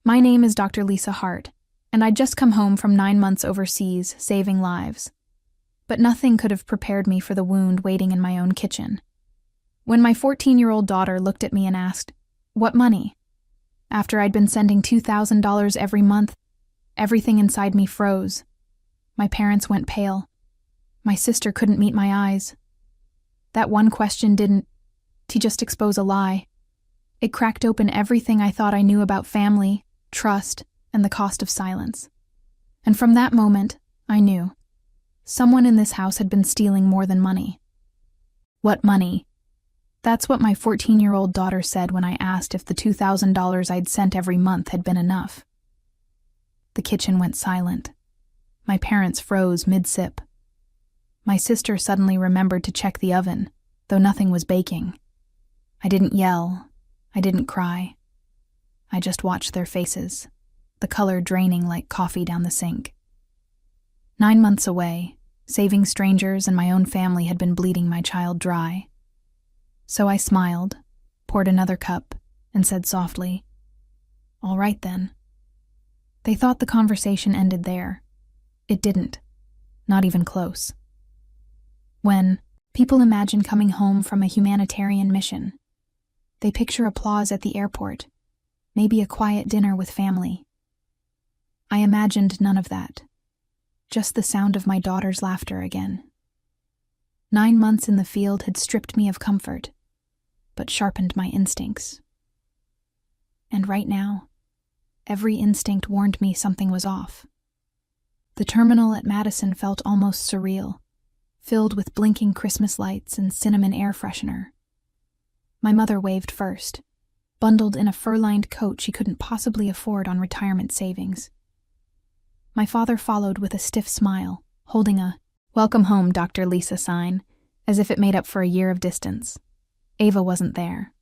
My name is Dr. Lisa Hart, and I'd just come home from 9 months overseas saving lives. But nothing could have prepared me for the wound waiting in my own kitchen. When my 14-year-old daughter looked at me and asked, "What money?" After I'd been sending $2,000 every month, everything inside me froze. My parents went pale. My sister couldn't meet my eyes. That one question didn't just expose a lie. It cracked open everything I thought I knew about family, trust, and the cost of silence. And from that moment, I knew. Someone in this house had been stealing more than money. What money? That's what my 14-year-old daughter said when I asked if the $2,000 I'd sent every month had been enough. The kitchen went silent. My parents froze mid-sip. My sister suddenly remembered to check the oven, though nothing was baking. I didn't yell. I didn't cry. I just watched their faces, the color draining like coffee down the sink. 9 months away, saving strangers and my own family had been bleeding my child dry. So I smiled, poured another cup, and said softly, "All right then." They thought the conversation ended there. It didn't. Not even close. When people imagine coming home from a humanitarian mission, they picture applause at the airport, maybe a quiet dinner with family. I imagined none of that. Just the sound of my daughter's laughter again. 9 months in the field had stripped me of comfort, but sharpened my instincts. And right now, every instinct warned me something was off. The terminal at Madison felt almost surreal, filled with blinking Christmas lights and cinnamon air freshener. My mother waved first, bundled in a fur-lined coat she couldn't possibly afford on retirement savings. My father followed with a stiff smile, holding a "Welcome home, Dr. Lisa" sign, as if it made up for a year of distance. Ava wasn't there.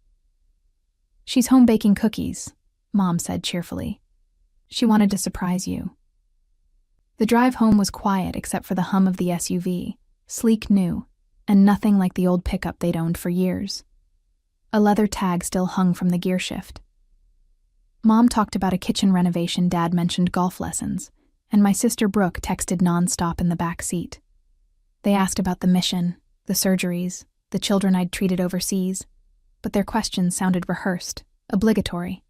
"She's home baking cookies," Mom said cheerfully. "She wanted to surprise you." The drive home was quiet except for the hum of the SUV, sleek new, and nothing like the old pickup they'd owned for years. A leather tag still hung from the gear shift. Mom talked about a kitchen renovation, Dad mentioned golf lessons, and my sister Brooke texted nonstop in the back seat. They asked about the mission, the surgeries, the children I'd treated overseas, but their questions sounded rehearsed, obligatory.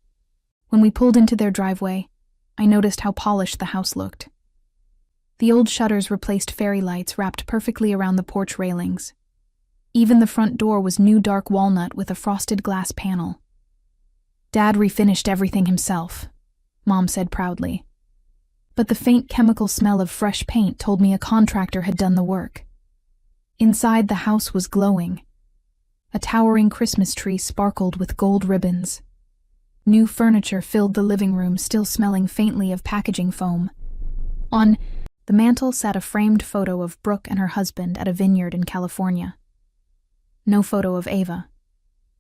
When we pulled into their driveway, I noticed how polished the house looked. The old shutters replaced fairy lights wrapped perfectly around the porch railings. Even the front door was new dark walnut with a frosted glass panel. "Dad refinished everything himself," Mom said proudly. But the faint chemical smell of fresh paint told me a contractor had done the work. Inside, the house was glowing. A towering Christmas tree sparkled with gold ribbons. New furniture filled the living room, still smelling faintly of packaging foam. On the mantel sat a framed photo of Brooke and her husband at a vineyard in California. No photo of Ava.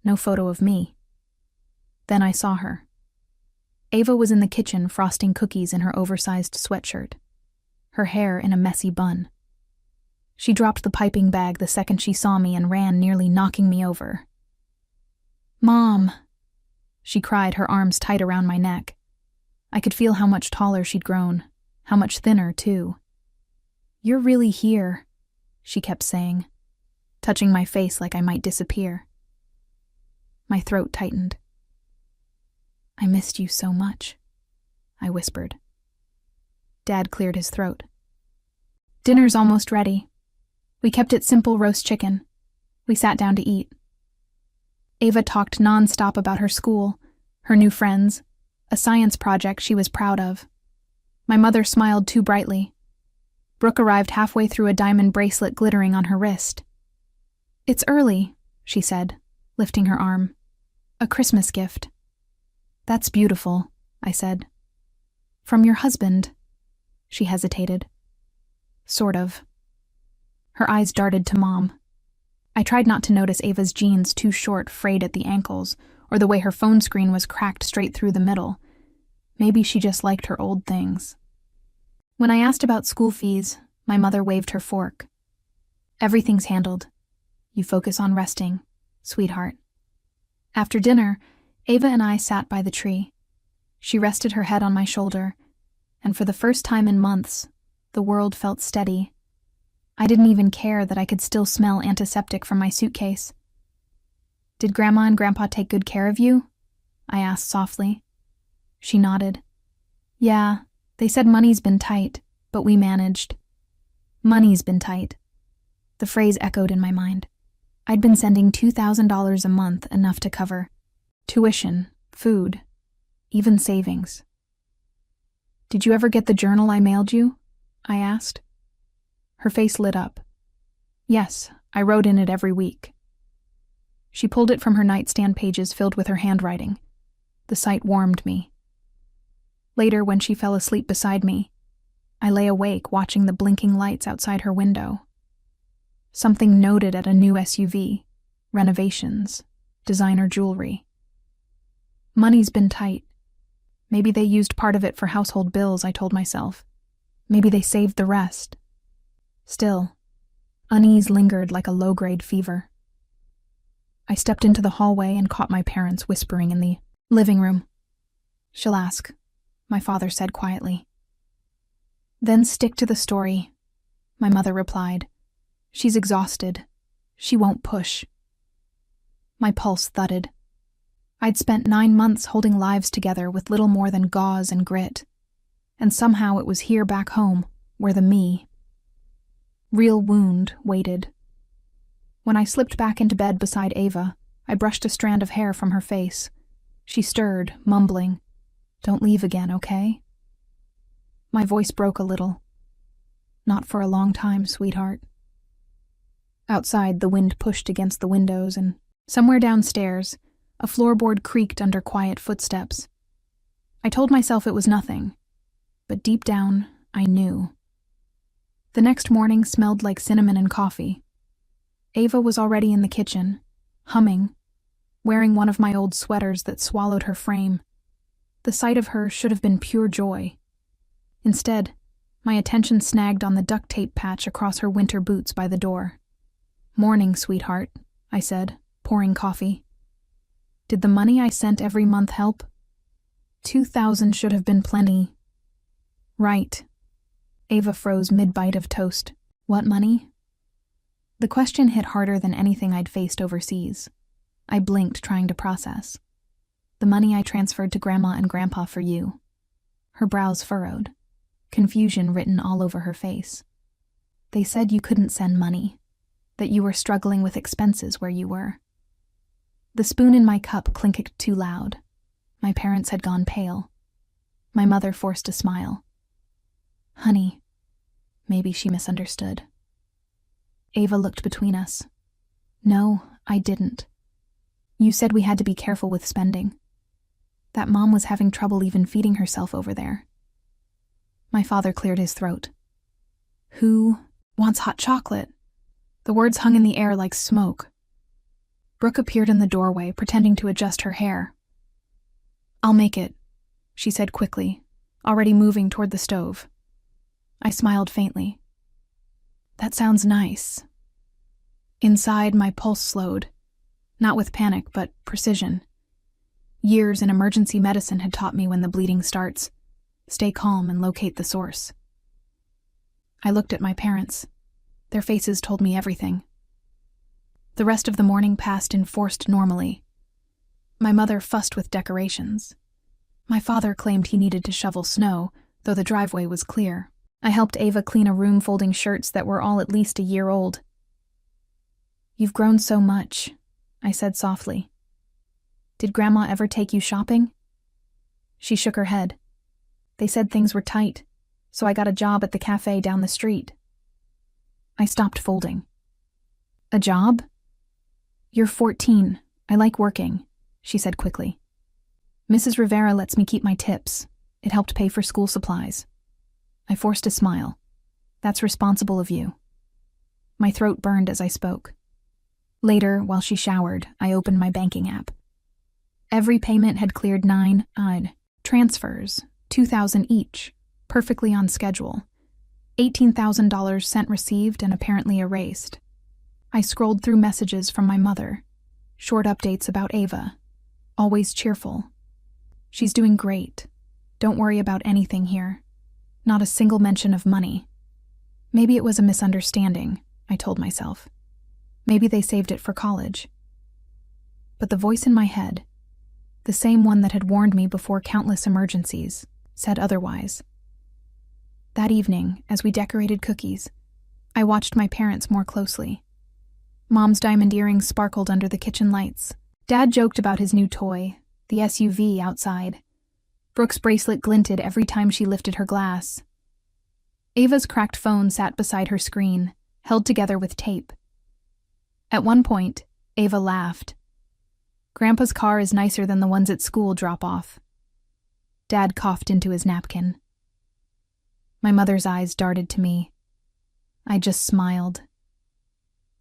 No photo of me. Then I saw her. Ava was in the kitchen frosting cookies in her oversized sweatshirt, her hair in a messy bun. She dropped the piping bag the second she saw me and ran, nearly knocking me over. "Mom!" she cried, her arms tight around my neck. I could feel how much taller she'd grown, how much thinner, too. "You're really here," she kept saying, touching my face like I might disappear. My throat tightened. "I missed you so much," I whispered. Dad cleared his throat. "Dinner's almost ready. We kept it simple, roast chicken." We sat down to eat. Ava talked nonstop about her school, her new friends, a science project she was proud of. My mother smiled too brightly. Brooke arrived halfway through, a diamond bracelet glittering on her wrist. "It's early," she said, lifting her arm. "A Christmas gift." "That's beautiful," I said. "From your husband?" She hesitated. "Sort of." Her eyes darted to Mom. I tried not to notice Ava's jeans, too short, frayed at the ankles, or the way her phone screen was cracked straight through the middle. Maybe she just liked her old things. When I asked about school fees, my mother waved her fork. "Everything's handled. You focus on resting, sweetheart." After dinner, Ava and I sat by the tree. She rested her head on my shoulder, and for the first time in months, the world felt steady. I didn't even care that I could still smell antiseptic from my suitcase. "Did Grandma and Grandpa take good care of you?" I asked softly. She nodded. "Yeah, they said money's been tight, but we managed." Money's been tight. The phrase echoed in my mind. I'd been sending $2,000 a month, enough to cover tuition, food, even savings. "Did you ever get the journal I mailed you?" I asked. Her face lit up. "Yes, I wrote in it every week." She pulled it from her nightstand pages filled with her handwriting. The sight warmed me. Later, when she fell asleep beside me, I lay awake watching the blinking lights outside her window. Something noted at a new SUV, renovations, designer jewelry. Money's been tight. Maybe they used part of it for household bills, I told myself. Maybe they saved the rest. Still, unease lingered like a low-grade fever. I stepped into the hallway and caught my parents whispering in the living room. "She'll ask," my father said quietly. "Then stick to the story," my mother replied. "She's exhausted. She won't push." My pulse thudded. I'd spent 9 months holding lives together with little more than gauze and grit, and somehow it was here back home where the real wound waited. When I slipped back into bed beside Ava, I brushed a strand of hair from her face. She stirred, mumbling, "Don't leave again, okay?" My voice broke a little. "Not for a long time, sweetheart." Outside, the wind pushed against the windows, and somewhere downstairs, a floorboard creaked under quiet footsteps. I told myself it was nothing, but deep down, I knew. The next morning smelled like cinnamon and coffee. Ava was already in the kitchen, humming, wearing one of my old sweaters that swallowed her frame. The sight of her should have been pure joy. Instead, my attention snagged on the duct tape patch across her winter boots by the door. "Morning, sweetheart," I said, pouring coffee. Did the money I sent every month help? 2,000 should have been plenty. Right. Ava froze mid-bite of toast. What money? The question hit harder than anything I'd faced overseas. I blinked, trying to process. "The money I transferred to Grandma and Grandpa for you." Her brows furrowed, confusion written all over her face. "They said you couldn't send money, that you were struggling with expenses where you were." The spoon in my cup clinked too loud. My parents had gone pale. My mother forced a smile. "Honey," maybe she misunderstood. Ava looked between us. "No, I didn't. You said we had to be careful with spending. That Mom was having trouble even feeding herself over there." My father cleared his throat. "Who wants hot chocolate?" The words hung in the air like smoke. Brooke appeared in the doorway, pretending to adjust her hair. "I'll make it," she said quickly, already moving toward the stove. I smiled faintly. "That sounds nice." Inside, my pulse slowed, not with panic, but precision. Years in emergency medicine had taught me when the bleeding starts. Stay calm and locate the source. I looked at my parents. Their faces told me everything. The rest of the morning passed in forced normalcy. My mother fussed with decorations. My father claimed he needed to shovel snow, though the driveway was clear. I helped Ava clean a room folding shirts that were all at least a year old. "You've grown so much," I said softly. "Did Grandma ever take you shopping?" She shook her head. "They said things were tight, so I got a job at the cafe down the street." I stopped folding. "A job?" "You're 14. I like working," she said quickly. "Mrs. Rivera lets me keep my tips. It helped pay for school supplies." I forced a smile. "That's responsible of you." My throat burned as I spoke. Later, while she showered, I opened my banking app. Every payment had cleared 9 transfers, 2,000 each, perfectly on schedule. $18,000 sent, received, and apparently erased. I scrolled through messages from my mother, short updates about Ava, always cheerful. She's doing great. Don't worry about anything here. Not a single mention of money. Maybe it was a misunderstanding, I told myself. Maybe they saved it for college. But the voice in my head, the same one that had warned me before countless emergencies, said otherwise. That evening, as we decorated cookies, I watched my parents more closely. Mom's diamond earrings sparkled under the kitchen lights. Dad joked about his new toy, the SUV, outside. Brooke's bracelet glinted every time she lifted her glass. Ava's cracked phone sat beside her screen, held together with tape. At one point, Ava laughed. Grandpa's car is nicer than the ones at school drop-off. Dad coughed into his napkin. My mother's eyes darted to me. I just smiled.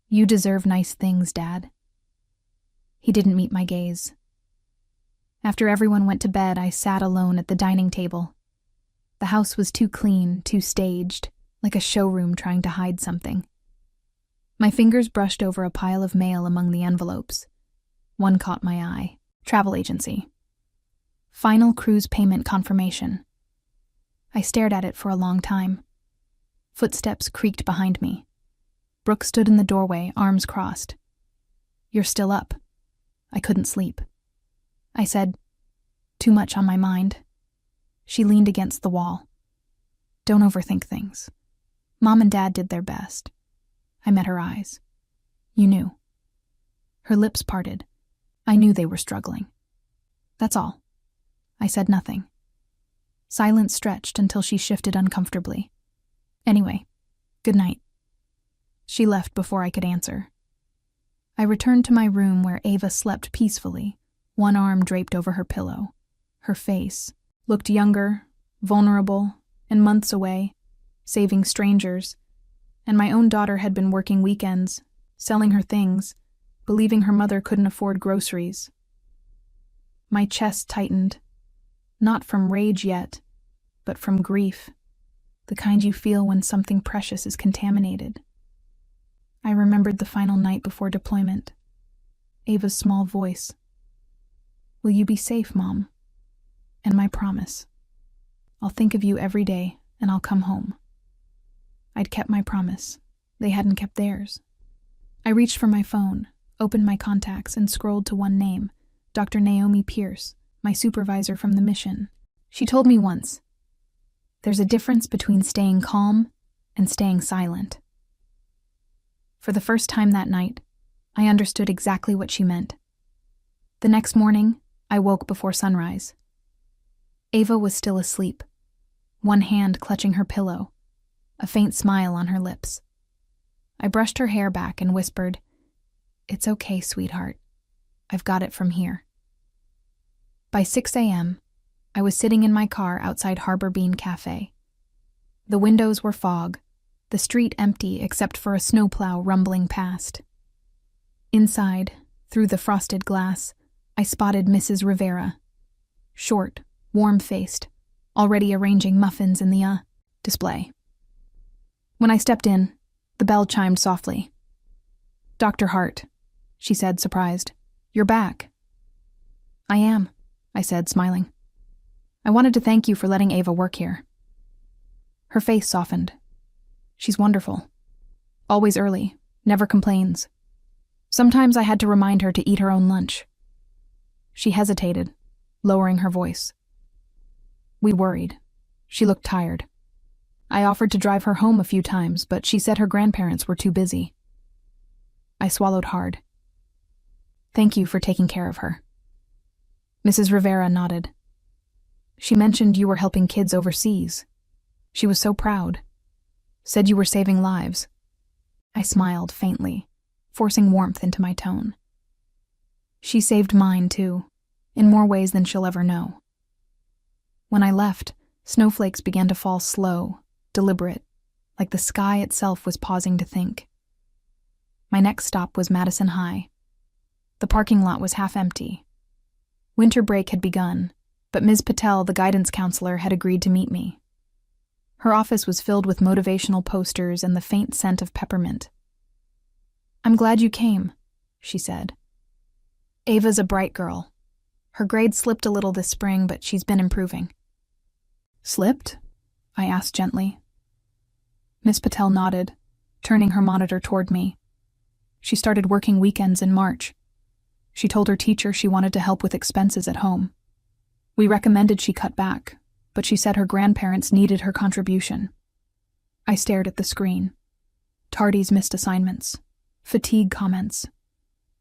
You deserve nice things, Dad. He didn't meet my gaze. After everyone went to bed, I sat alone at the dining table. The house was too clean, too staged, like a showroom trying to hide something. My fingers brushed over a pile of mail among the envelopes. One caught my eye. Travel agency. Final cruise payment confirmation. I stared at it for a long time. Footsteps creaked behind me. Brooke stood in the doorway, arms crossed. You're still up. I couldn't sleep. I said, too much on my mind. She leaned against the wall. Don't overthink things. Mom and Dad did their best. I met her eyes. You knew. Her lips parted. I knew they were struggling. That's all. I said nothing. Silence stretched until she shifted uncomfortably. Anyway, good night. She left before I could answer. I returned to my room where Ava slept peacefully, one arm draped over her pillow. Her face looked younger, vulnerable, and months away, saving strangers, and my own daughter had been working weekends, selling her things, believing her mother couldn't afford groceries. My chest tightened, not from rage yet, but from grief, the kind you feel when something precious is contaminated. I remembered the final night before deployment. Ava's small voice. Will you be safe, Mom? And my promise. I'll think of you every day, and I'll come home. I'd kept my promise. They hadn't kept theirs. I reached for my phone, opened my contacts, and scrolled to one name, Dr. Naomi Pierce, my supervisor from the mission. She told me once, there's a difference between staying calm and staying silent. For the first time that night, I understood exactly what she meant. The next morning, I woke before sunrise. Ava was still asleep, one hand clutching her pillow, a faint smile on her lips. I brushed her hair back and whispered, It's okay, sweetheart. I've got it from here. By 6 a.m., I was sitting in my car outside Harbor Bean Cafe. The windows were fog, the street empty except for a snowplow rumbling past. Inside, through the frosted glass, I spotted Mrs. Rivera, short, warm-faced, already arranging muffins in the display. When I stepped in, the bell chimed softly. Dr. Hart, she said, surprised. You're back. I am, I said, smiling. I wanted to thank you for letting Ava work here. Her face softened. She's wonderful. Always early, never complains. Sometimes I had to remind her to eat her own lunch. She hesitated, lowering her voice. We worried. She looked tired. I offered to drive her home a few times, but she said her grandparents were too busy. I swallowed hard. Thank you for taking care of her. Mrs. Rivera nodded. She mentioned you were helping kids overseas. She was so proud. Said you were saving lives. I smiled faintly, forcing warmth into my tone. She saved mine, too, in more ways than she'll ever know. When I left, snowflakes began to fall slow, deliberate, like the sky itself was pausing to think. My next stop was Madison High. The parking lot was half empty. Winter break had begun, but Ms. Patel, the guidance counselor, had agreed to meet me. Her office was filled with motivational posters and the faint scent of peppermint. I'm glad you came, she said. Ava's a bright girl. Her grade slipped a little this spring, but she's been improving." "Slipped?" I asked gently. Miss Patel nodded, turning her monitor toward me. "She started working weekends in March. She told her teacher she wanted to help with expenses at home. We recommended she cut back, but she said her grandparents needed her contribution." I stared at the screen. Tardy's missed assignments. Fatigue comments.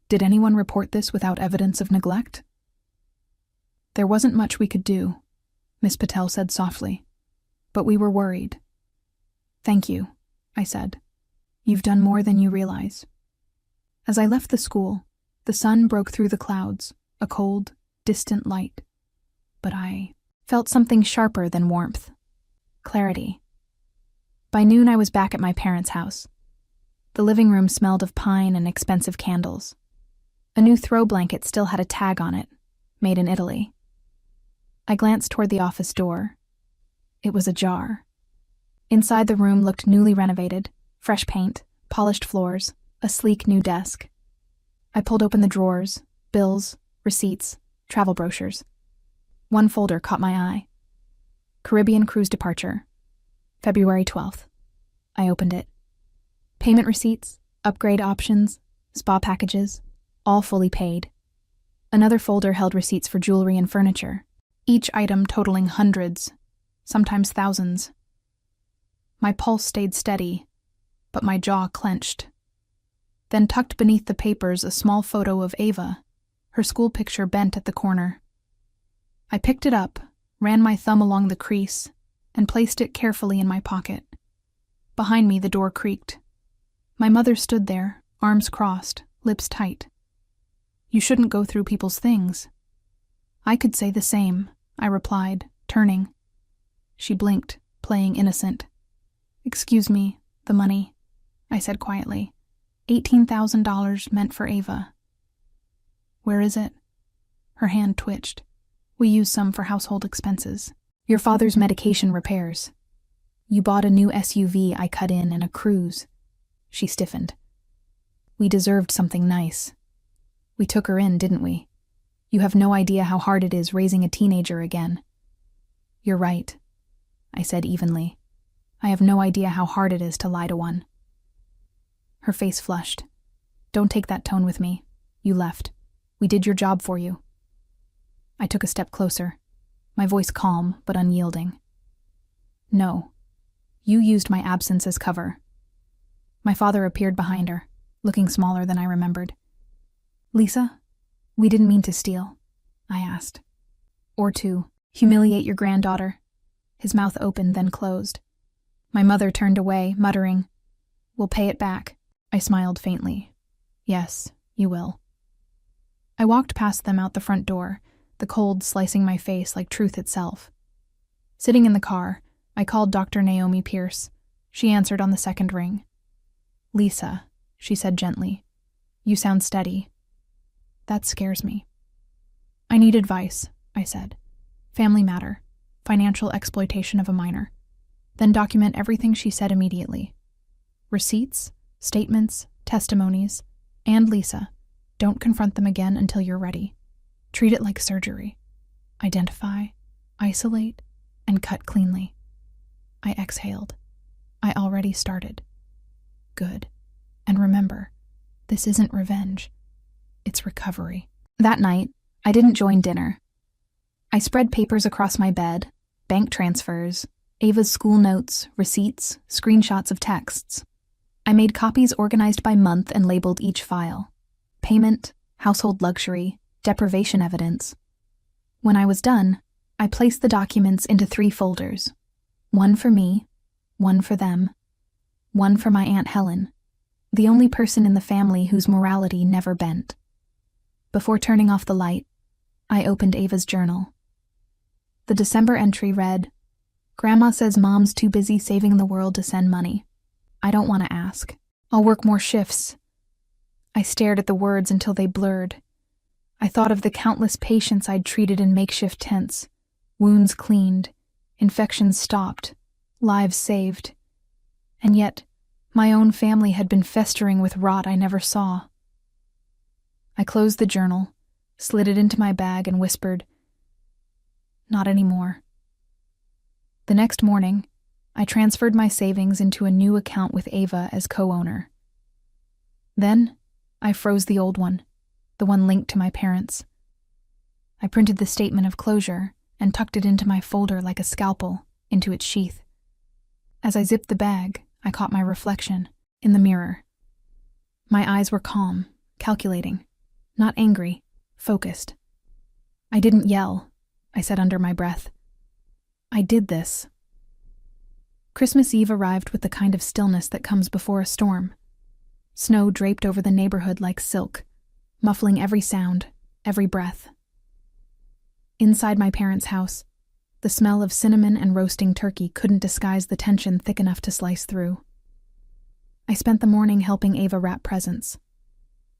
Did anyone report this without evidence of neglect? "There wasn't much we could do," Miss Patel said softly, "but we were worried." "Thank you," I said. "You've done more than you realize." As I left the school, the sun broke through the clouds, a cold, distant light. But I felt something sharper than warmth. Clarity. By noon, I was back at my parents' house. The living room smelled of pine and expensive candles. A new throw blanket still had a tag on it, made in Italy. I glanced toward the office door. It was ajar. Inside, the room looked newly renovated, fresh paint, polished floors, a sleek new desk. I pulled open the drawers, bills, receipts, travel brochures. One folder caught my eye. Caribbean cruise departure, February 12th. I opened it. Payment receipts, upgrade options, spa packages, all fully paid. Another folder held receipts for jewelry and furniture, each item totaling hundreds, sometimes thousands. My pulse stayed steady, but my jaw clenched. Then tucked beneath the papers a small photo of Ava, her school picture bent at the corner. I picked it up, ran my thumb along the crease, and placed it carefully in my pocket. Behind me, the door creaked. My mother stood there, arms crossed, lips tight. "You shouldn't go through people's things." "I could say the same," I replied, turning. She blinked, playing innocent. "Excuse me, the money," I said quietly. $18,000 meant for Ava." "Where is it?" Her hand twitched. "We use some for household expenses. Your father's medication repairs. You bought a new SUV I cut in and a cruise." She stiffened. "We deserved something nice. We took her in, didn't we? You have no idea how hard it is raising a teenager again." "You're right," I said evenly. "I have no idea how hard it is to lie to one." Her face flushed. "Don't take that tone with me. You left. We did your job for you." I took a step closer, my voice calm but unyielding. "No. You used my absence as cover." My father appeared behind her, looking smaller than I remembered. "Lisa, we didn't mean to steal," I asked. "Or to humiliate your granddaughter." His mouth opened, then closed. My mother turned away, muttering, "We'll pay it back." I smiled faintly. "Yes, you will." I walked past them out the front door, the cold slicing my face like truth itself. Sitting in the car, I called Dr. Naomi Pierce. She answered on the second ring. "Lisa," she said gently, "you sound steady." "That scares me." "I need advice," I said. "Family matter, financial exploitation of a minor." Then document everything she said immediately. Receipts, statements, testimonies, and Lisa, don't confront them again until you're ready. Treat it like surgery. Identify, isolate, and cut cleanly. I exhaled. I already started. Good. And remember, this isn't revenge. It's recovery. That night, I didn't join dinner. I spread papers across my bed, bank transfers, Ava's school notes, receipts, screenshots of texts. I made copies organized by month and labeled each file. Payment, household luxury, deprivation evidence. When I was done, I placed the documents into 3 folders. One for me, one for them, one for my Aunt Helen, the only person in the family whose morality never bent. Before turning off the light, I opened Ava's journal. The December entry read, "Grandma says Mom's too busy saving the world to send money. I don't want to ask. I'll work more shifts." I stared at the words until they blurred. I thought of the countless patients I'd treated in makeshift tents, wounds cleaned, infections stopped, lives saved. And yet, my own family had been festering with rot I never saw. I closed the journal, slid it into my bag, and whispered, "Not anymore." The next morning, I transferred my savings into a new account with Ava as co-owner. Then, I froze the old one, the one linked to my parents. I printed the statement of closure and tucked it into my folder like a scalpel into its sheath. As I zipped the bag, I caught my reflection in the mirror. My eyes were calm, calculating, not angry, focused. I didn't yell, I said under my breath. I did this. Christmas Eve arrived with the kind of stillness that comes before a storm. Snow draped over the neighborhood like silk, muffling every sound, every breath. Inside my parents' house, the smell of cinnamon and roasting turkey couldn't disguise the tension thick enough to slice through. I spent the morning helping Ava wrap presents.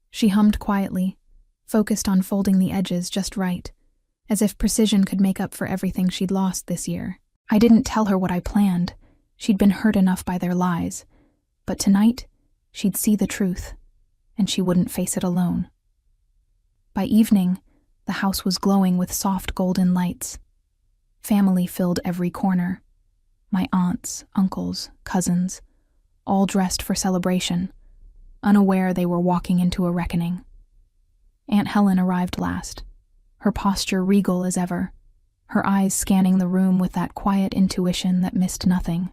She hummed quietly, focused on folding the edges just right, as if precision could make up for everything she'd lost this year. I didn't tell her what I planned. She'd been hurt enough by their lies. But tonight, she'd see the truth, and she wouldn't face it alone. By evening, the house was glowing with soft golden lights. Family filled every corner. My aunts, uncles, cousins, all dressed for celebration, unaware they were walking into a reckoning. Aunt Helen arrived last, her posture regal as ever, her eyes scanning the room with that quiet intuition that missed nothing.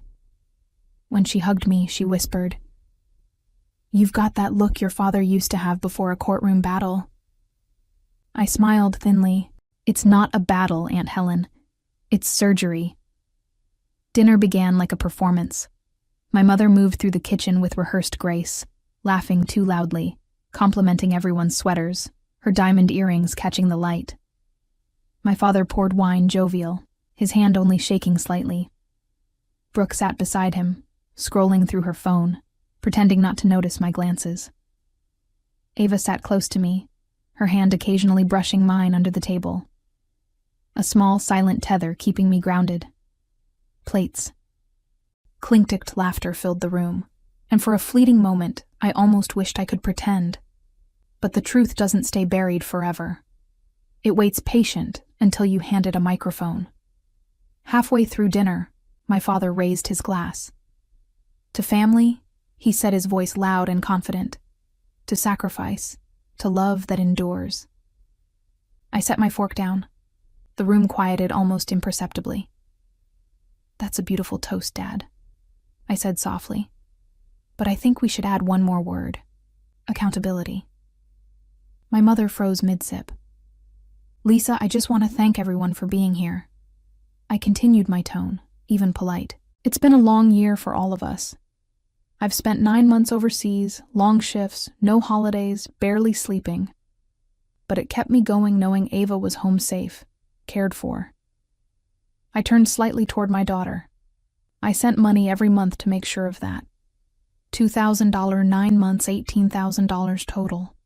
When she hugged me, she whispered, "You've got that look your father used to have before a courtroom battle." I smiled thinly. "It's not a battle, Aunt Helen. It's surgery." Dinner began like a performance. My mother moved through the kitchen with rehearsed grace, laughing too loudly, complimenting everyone's sweaters, her diamond earrings catching the light. My father poured wine jovial, his hand only shaking slightly. Brooke sat beside him, scrolling through her phone, pretending not to notice my glances. Ava sat close to me, her hand occasionally brushing mine under the table. A small, silent tether keeping me grounded. Plates. Clink-ticked laughter filled the room, and for a fleeting moment, I almost wished I could pretend. But the truth doesn't stay buried forever. It waits patient until you hand it a microphone. Halfway through dinner, my father raised his glass. To family, he said, his voice loud and confident. To sacrifice, to love that endures. I set my fork down. The room quieted almost imperceptibly. "That's a beautiful toast, Dad," I said softly. "But I think we should add one more word. Accountability." My mother froze mid-sip. "Lisa, I just want to thank everyone for being here." I continued my tone, even polite. "It's been a long year for all of us. I've spent 9 months overseas, long shifts, no holidays, barely sleeping. But it kept me going knowing Ava was home safe, cared for." I turned slightly toward my daughter. I sent money every month to make sure of that. $2,000, 9 months, $18,000 total.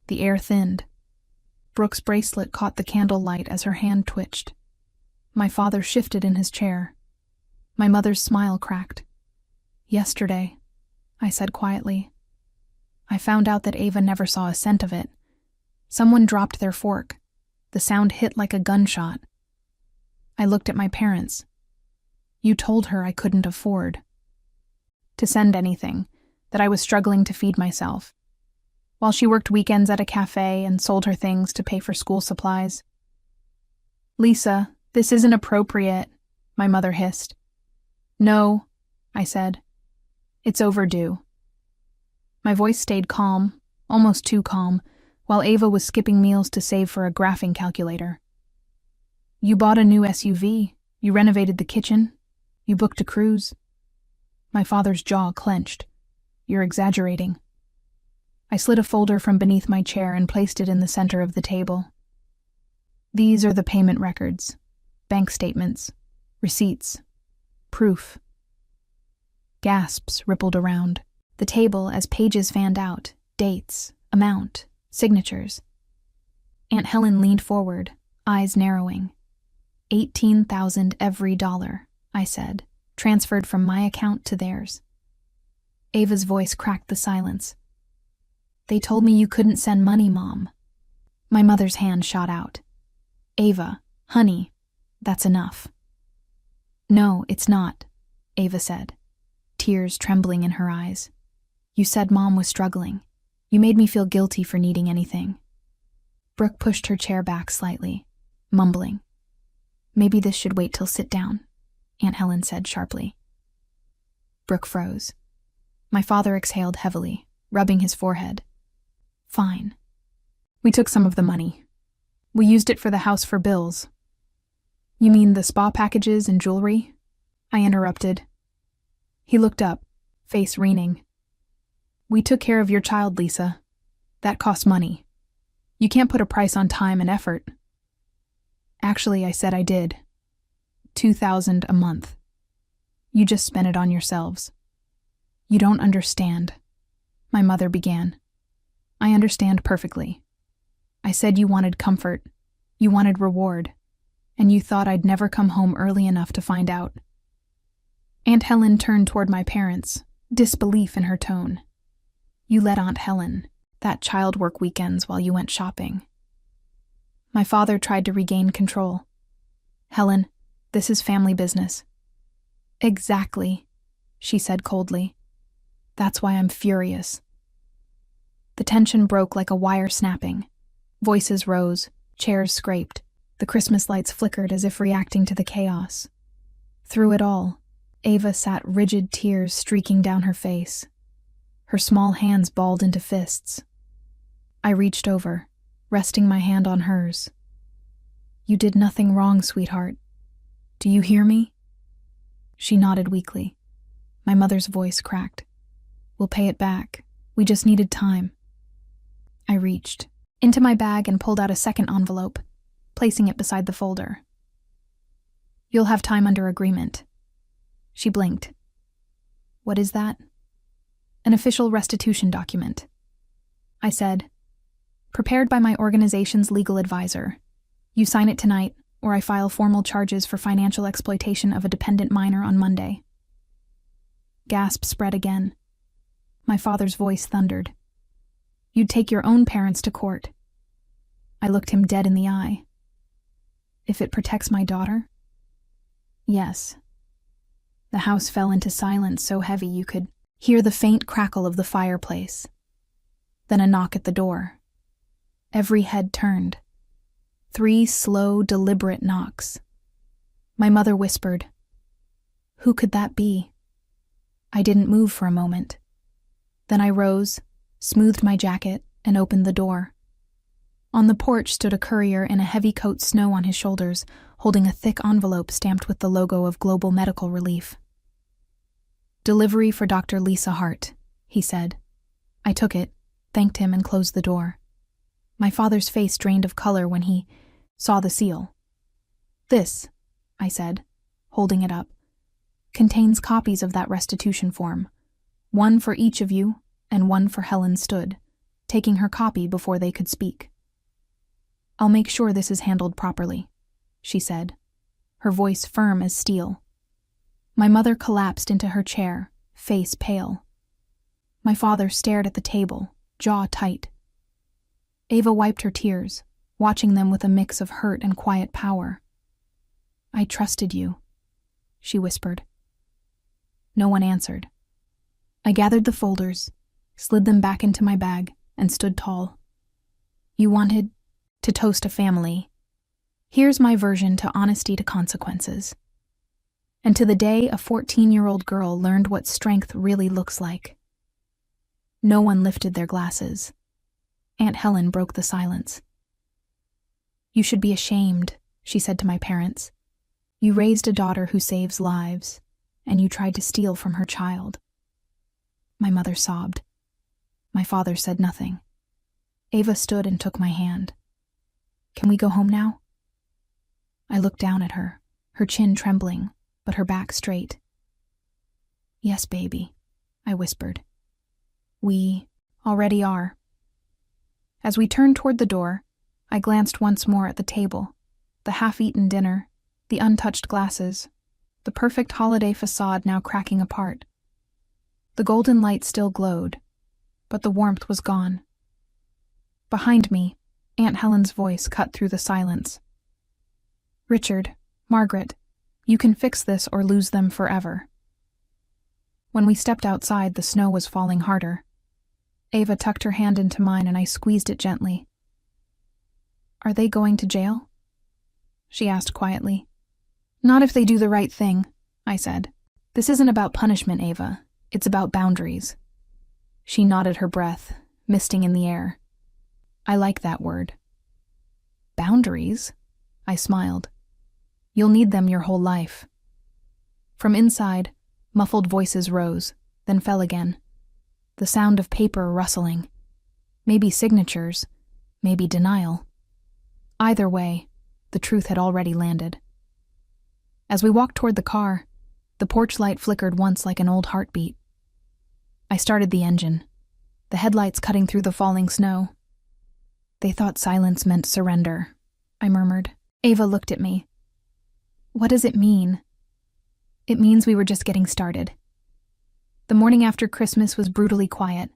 The air thinned. Brooke's bracelet caught the candlelight as her hand twitched. My father shifted in his chair. My mother's smile cracked. "Yesterday," I said quietly, "I found out that Ava never saw a cent of it. Someone dropped their fork. The sound hit like a gunshot." I looked at my parents. "You told her I couldn't afford to send anything, that I was struggling to feed myself, while she worked weekends at a cafe and sold her things to pay for school supplies." "Lisa, this isn't appropriate," my mother hissed. "No," I said. "It's overdue." My voice stayed calm, almost too calm, while Ava was skipping meals to save for a graphing calculator. "You bought a new SUV, you renovated the kitchen, you booked a cruise." My father's jaw clenched. "You're exaggerating." I slid a folder from beneath my chair and placed it in the center of the table. "These are the payment records, bank statements, receipts, proof." Gasps rippled around the table as pages fanned out, dates, amount, signatures. Aunt Helen leaned forward, eyes narrowing. 18,000 every dollar, I said, transferred from my account to theirs. Ava's voice cracked the silence. "They told me you couldn't send money, Mom." My mother's hand shot out. Ava, honey, that's enough. No, it's not, Ava said, tears trembling in her eyes. You said Mom was struggling. You made me feel guilty for needing anything. Brooke pushed her chair back slightly, mumbling. Maybe this should wait till sit down, Aunt Helen said sharply. Brooke froze. My father exhaled heavily, rubbing his forehead. Fine. We took some of the money. We used it for the house for bills. You mean the spa packages and jewelry? I interrupted. He looked up, face wringing. We took care of your child, Lisa. That costs money. You can't put a price on time and effort. Actually, I said I did. $2,000 a month. You just spent it on yourselves. You don't understand, my mother began. I understand perfectly. I said you wanted comfort, you wanted reward, and you thought I'd never come home early enough to find out. Aunt Helen turned toward my parents, disbelief in her tone. You let Aunt Helen, that child work weekends while you went shopping. My father tried to regain control. Helen, this is family business. Exactly, she said coldly. That's why I'm furious. The tension broke like a wire snapping. Voices rose, chairs scraped, the Christmas lights flickered as if reacting to the chaos. Through it all, Ava sat rigid, tears streaking down her face. Her small hands balled into fists. I reached over, resting my hand on hers. You did nothing wrong, sweetheart. Do you hear me? She nodded weakly. My mother's voice cracked. We'll pay it back. We just needed time. I reached into my bag and pulled out a second envelope, placing it beside the folder. You'll have time under agreement. She blinked. What is that? An official restitution document. I said, prepared by my organization's legal advisor. You sign it tonight, or I file formal charges for financial exploitation of a dependent minor on Monday. Gasp spread again. My father's voice thundered. You'd take your own parents to court. I looked him dead in the eye. If it protects my daughter? Yes. The house fell into silence so heavy you could hear the faint crackle of the fireplace. Then a knock at the door. Every head turned. 3 slow, deliberate knocks. My mother whispered, Who could that be? I didn't move for a moment. Then I rose, smoothed my jacket, and opened the door. On the porch stood a courier in a heavy coat, snow on his shoulders, holding a thick envelope stamped with the logo of Global Medical Relief. Delivery for Dr. Lisa Hart, he said. I took it, thanked him, and closed the door. My father's face drained of color when he saw the seal. This, I said, holding it up, contains copies of that restitution form. 1 for each of you, and 1 for Helen stood, taking her copy before they could speak. I'll make sure this is handled properly, she said, her voice firm as steel. My mother collapsed into her chair, face pale. My father stared at the table, jaw tight. Ava wiped her tears, watching them with a mix of hurt and quiet power. I trusted you, she whispered. No one answered. I gathered the folders, slid them back into my bag, and stood tall. You wanted to toast a family. Here's my version to honesty to consequences. And to the day a 14-year-old girl learned what strength really looks like. No one lifted their glasses. Aunt Helen broke the silence. You should be ashamed, she said to my parents. You raised a daughter who saves lives, and you tried to steal from her child. My mother sobbed. My father said nothing. Ava stood and took my hand. Can we go home now? I looked down at her, her chin trembling, but her back straight. Yes, baby, I whispered. We already are. As we turned toward the door, I glanced once more at the table, the half-eaten dinner, the untouched glasses, the perfect holiday facade now cracking apart. The golden light still glowed, but the warmth was gone. Behind me, Aunt Helen's voice cut through the silence. "Richard, Margaret, you can fix this or lose them forever." When we stepped outside, the snow was falling harder. Ava tucked her hand into mine and I squeezed it gently. "Are they going to jail?" she asked quietly. "Not if they do the right thing," I said. "This isn't about punishment, Ava. It's about boundaries." She nodded, her breath misting in the air. "I like that word." "Boundaries?" I smiled. "You'll need them your whole life." From inside, muffled voices rose, then fell again. The sound of paper rustling. Maybe signatures, maybe denial. Either way, the truth had already landed. As we walked toward the car, the porch light flickered once like an old heartbeat. I started the engine, the headlights cutting through the falling snow. "They thought silence meant surrender," I murmured. Ava looked at me. "What does it mean?" "It means we were just getting started." The morning after Christmas was brutally quiet.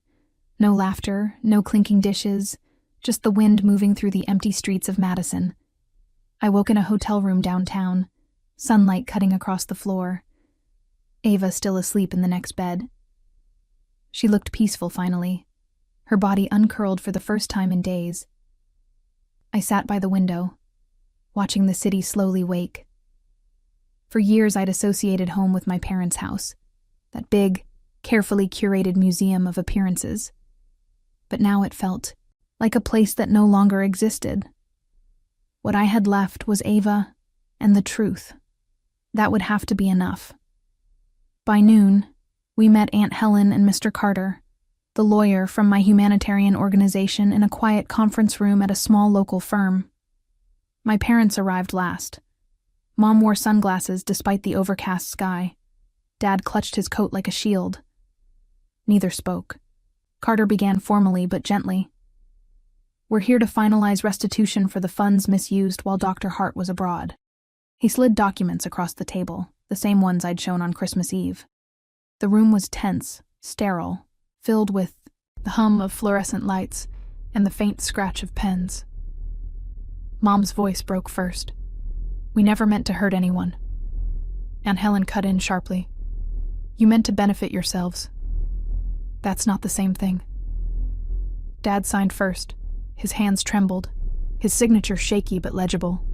No laughter, no clinking dishes, just the wind moving through the empty streets of Madison. I woke in a hotel room downtown, sunlight cutting across the floor. Ava still asleep in the next bed. She looked peaceful finally, her body uncurled for the first time in days. I sat by the window, watching the city slowly wake. For years I'd associated home with my parents' house, that big, carefully curated museum of appearances. But now it felt like a place that no longer existed. What I had left was Ava and the truth. That would have to be enough. By noon, we met Aunt Helen and Mr. Carter, the lawyer from my humanitarian organization, in a quiet conference room at a small local firm. My parents arrived last. Mom wore sunglasses despite the overcast sky. Dad clutched his coat like a shield. Neither spoke. Carter began formally but gently. "We're here to finalize restitution for the funds misused while Dr. Hart was abroad." He slid documents across the table, the same ones I'd shown on Christmas Eve. The room was tense, sterile, filled with the hum of fluorescent lights and the faint scratch of pens. Mom's voice broke first. "We never meant to hurt anyone." Aunt Helen cut in sharply. "You meant to benefit yourselves." "That's not the same thing." Dad signed first. His hands trembled, his signature shaky but legible.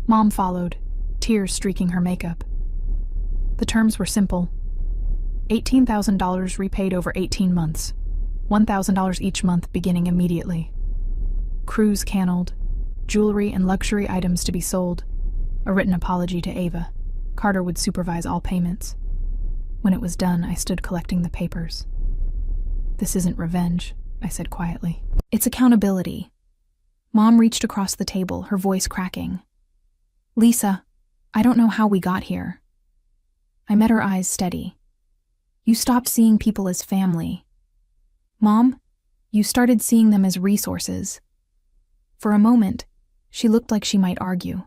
Mom followed, tears streaking her makeup. The terms were simple. $18,000 repaid over 18 months, $1,000 each month beginning immediately. Cruise canceled, jewelry and luxury items to be sold, a written apology to Ava. Carter would supervise all payments. When it was done, I stood collecting the papers. "This isn't revenge," I said quietly. "It's accountability." Mom reached across the table, her voice cracking. "Lisa, I don't know how we got here." I met her eyes steady. "You stopped seeing people as family. Mom, you started seeing them as resources." For a moment, she looked like she might argue.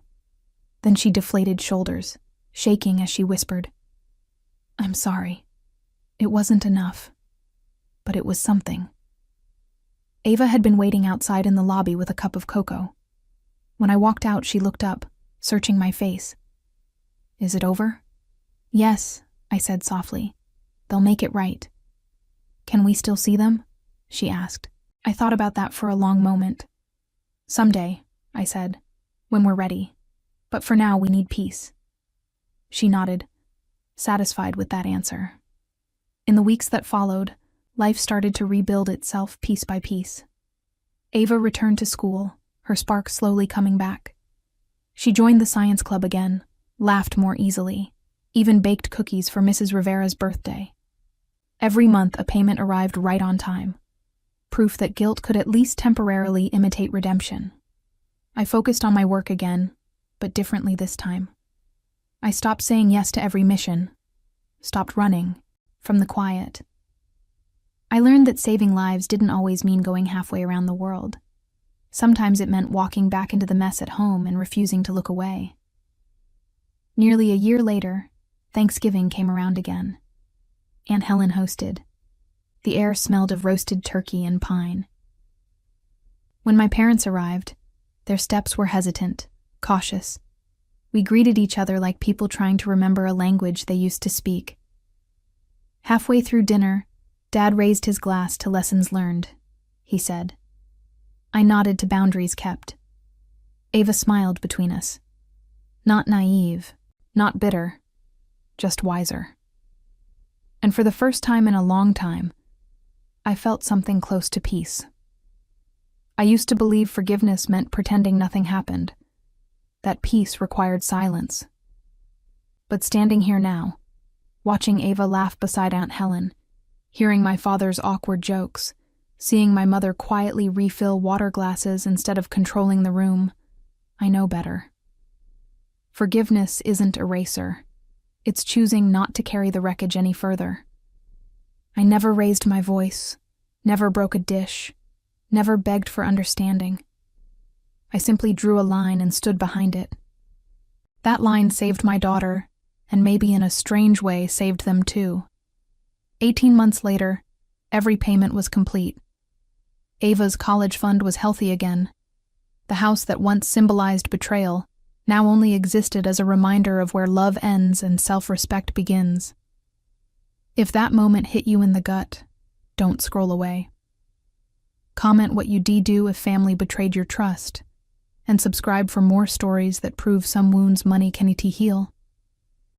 Then she deflated shoulders, shaking as she whispered, "I'm sorry. It wasn't enough. But it was something." Ava had been waiting outside in the lobby with a cup of cocoa. When I walked out, she looked up, searching my face. "Is it over?" "Yes," I said softly. "They'll make it right." "Can we still see them?" she asked. I thought about that for a long moment. "Someday," I said, "when we're ready. But for now, we need peace." She nodded, satisfied with that answer. In the weeks that followed, life started to rebuild itself piece by piece. Ava returned to school, her spark slowly coming back. She joined the science club again, laughed more easily, even baked cookies for Mrs. Rivera's birthday. Every month a payment arrived right on time, proof that guilt could at least temporarily imitate redemption. I focused on my work again, but differently this time. I stopped saying yes to every mission, stopped running from the quiet. I learned that saving lives didn't always mean going halfway around the world. Sometimes it meant walking back into the mess at home and refusing to look away. Nearly a year later, Thanksgiving came around again. Aunt Helen hosted. The air smelled of roasted turkey and pine. When my parents arrived, their steps were hesitant, cautious. We greeted each other like people trying to remember a language they used to speak. Halfway through dinner, Dad raised his glass to lessons learned, he said. I nodded to boundaries kept. Ava smiled between us. Not naive, not bitter, just wiser. And for the first time in a long time, I felt something close to peace. I used to believe forgiveness meant pretending nothing happened, that peace required silence. But standing here now, watching Ava laugh beside Aunt Helen, hearing my father's awkward jokes, seeing my mother quietly refill water glasses instead of controlling the room, I know better. Forgiveness isn't eraser. It's choosing not to carry the wreckage any further. I never raised my voice, never broke a dish, never begged for understanding. I simply drew a line and stood behind it. That line saved my daughter, and maybe in a strange way saved them too. 18 months later, every payment was complete. Ava's college fund was healthy again. The house that once symbolized betrayal now only existed as a reminder of where love ends and self-respect begins. If that moment hit you in the gut, don't scroll away. Comment what you'd do if family betrayed your trust, and subscribe for more stories that prove some wounds money can heal.